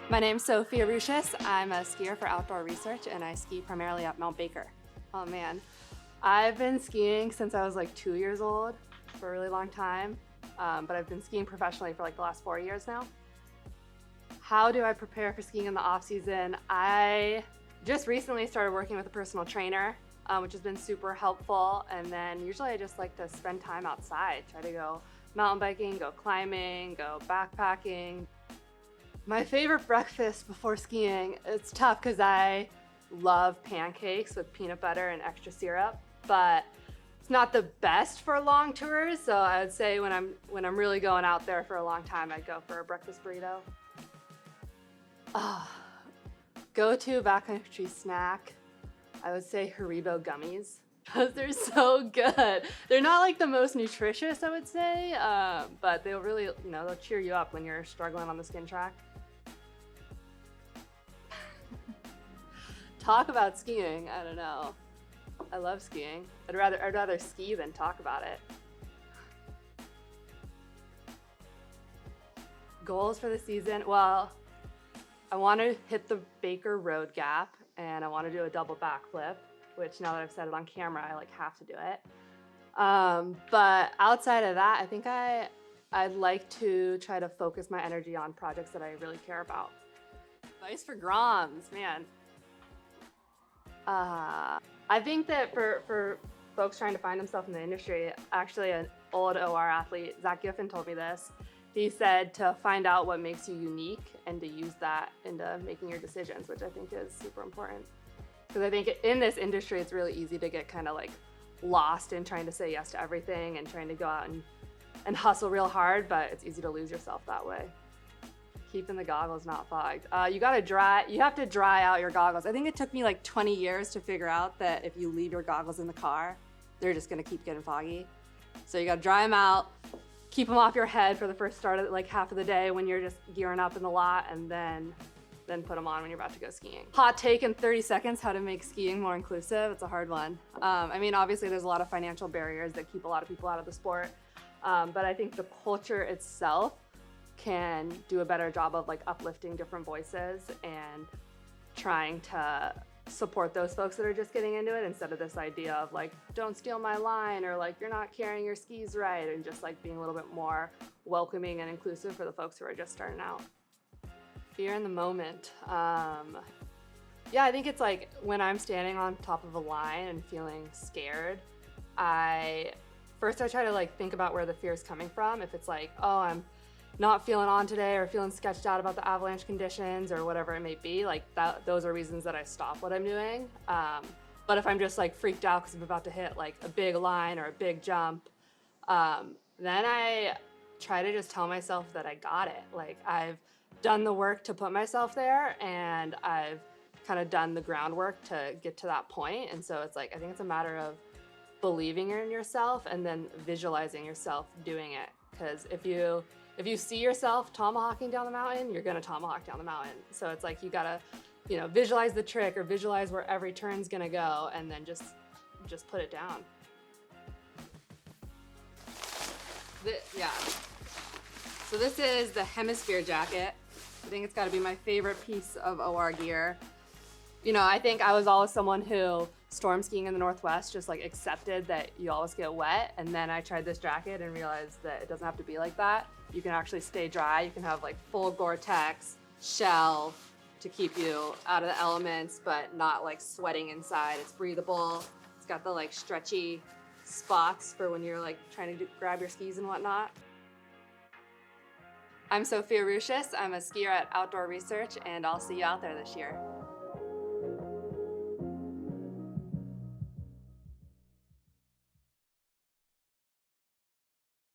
My name's Sophia Rouches. I'm a skier for Outdoor Research, and I ski primarily at Mount Baker. Oh man, I've been skiing since I was like 2 years old for a really long time, but I've been skiing professionally for like the last 4 years now. How do I prepare for skiing in the off season? I just recently started working with a personal trainer, which has been super helpful. And then usually I just like to spend time outside, try to go mountain biking, go climbing, go backpacking. My favorite breakfast before skiing, it's tough because I love pancakes with peanut butter and extra syrup, but it's not the best for long tours. So I would say when I'm really going out there for a long time, I'd go for a breakfast burrito. Go-to backcountry snack, I would say Haribo gummies. Because they're so good. They're not like the most nutritious, I would say, but they'll really, they'll cheer you up when you're struggling on the skin track. Talk about skiing, I don't know. I love skiing. I'd rather ski than talk about it. Goals for the season, well, I want to hit the Baker Road Gap and I want to do a double backflip, which now that I've said it on camera, I have to do it. But outside of that, I think I'd like to try to focus my energy on projects that I really care about. Advice for Groms, man. I think that for folks trying to find themselves in the industry, actually an old OR athlete, Zach Giffen, told me this. He said to find out what makes you unique and to use that into making your decisions, which I think is super important. Because I think in this industry, it's really easy to get kind of like lost in trying to say yes to everything and trying to go out and hustle real hard, but it's easy to lose yourself that way. Keeping the goggles not fogged. You have to dry out your goggles. I think it took me like 20 years to figure out that if you leave your goggles in the car, they're just gonna keep getting foggy. So you gotta dry them out, keep them off your head for the first start of like half of the day when you're just gearing up in the lot, and then put them on when you're about to go skiing. Hot take in 30 seconds, how to make skiing more inclusive. It's a hard one. I mean, obviously there's a lot of financial barriers that keep a lot of people out of the sport, but I think the culture itself can do a better job of like uplifting different voices and trying to support those folks that are just getting into it, instead of this idea of like, don't steal my line, or like, you're not carrying your skis right, and just like being a little bit more welcoming and inclusive for the folks who are just starting out. Fear in the moment. Yeah, I think it's like when I'm standing on top of a line and feeling scared, I try to like think about where the fear is coming from. If it's like, oh, I'm not feeling on today, or feeling sketched out about the avalanche conditions or whatever it may be, like those are reasons that I stop what I'm doing. But if I'm just like freaked out because I'm about to hit like a big line or a big jump, then I try to just tell myself that I got it. Like, I've done the work to put myself there, and I've kind of done the groundwork to get to that point. And so it's like, I think it's a matter of believing in yourself and then visualizing yourself doing it. Because if you see yourself tomahawking down the mountain, you're gonna tomahawk down the mountain. So it's like, you gotta, visualize the trick or visualize where every turn's gonna go, and then just put it down. Yeah. So this is the Hemisphere Jacket. I think it's gotta be my favorite piece of OR gear. I think I was always someone who storm skiing in the Northwest just like accepted that you always get wet, and then I tried this jacket and realized that it doesn't have to be like that. You can actually stay dry. You can have like full Gore-Tex shell to keep you out of the elements, but not like sweating inside. It's breathable. It's got the like stretchy spots for when you're like trying to grab your skis and whatnot. I'm Sophia Rouches. I'm a skier at Outdoor Research, and I'll see you out there this year.